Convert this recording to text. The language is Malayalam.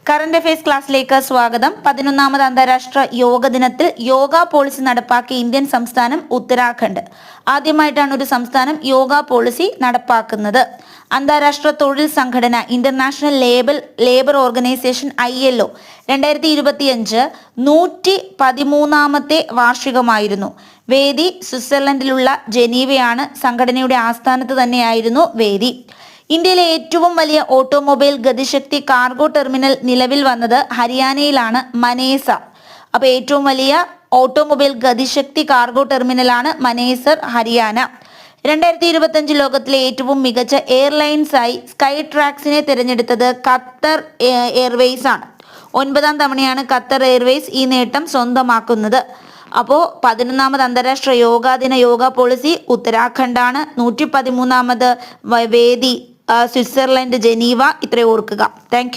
കറന്റ് അഫയേഴ്സ് ക്ലാസ്സിലേക്ക് സ്വാഗതം. 11ാമത് അന്താരാഷ്ട്ര യോഗ ദിനത്തിൽ യോഗ പോളിസി നടപ്പാക്കിയ ഇന്ത്യൻ സംസ്ഥാനം ഉത്തരാഖണ്ഡ്. ആദ്യമായിട്ടാണ് ഒരു സംസ്ഥാനം യോഗ പോളിസി നടപ്പാക്കുന്നത്. അന്താരാഷ്ട്ര തൊഴിൽ സംഘടന ഇന്റർനാഷണൽ ലേബർ ഓർഗനൈസേഷൻ ILO 2025 113ാമത്തെ വാർഷികമായിരുന്നു. വേദി സ്വിറ്റ്സർലൻഡിലുള്ള ജനീവയാണ്. സംഘടനയുടെ ആസ്ഥാനത്ത് തന്നെയായിരുന്നു വേദി. ഇന്ത്യയിലെ ഏറ്റവും വലിയ ഓട്ടോമൊബൈൽ ഗതിശക്തി കാർഗോ ടെർമിനൽ നിലവിൽ വന്നത് ഹരിയാനയിലാണ്, മനേസർ. അപ്പോൾ ഏറ്റവും വലിയ ഓട്ടോമൊബൈൽ ഗതിശക്തി കാർഗോ ടെർമിനലാണ് മനേസർ, ഹരിയാന. 2025 ലോകത്തിലെ ഏറ്റവും മികച്ച എയർലൈൻസായി സ്കൈ ട്രാക്സിനെ തിരഞ്ഞെടുത്തത് ഖത്തർ എയർവേസ് ആണ്. 9ാം തവണയാണ് ഖത്തർ എയർവേസ് ഈ നേട്ടം സ്വന്തമാക്കുന്നത്. അപ്പോൾ 11ാമത് അന്താരാഷ്ട്ര യോഗ പോളിസി ഉത്തരാഖണ്ഡാണ്. 113ാമത് വേദി സ്വിറ്റ്സർലൻഡ് ജനീവ. ഇത്രയും ഓർക്കുക. Thank you.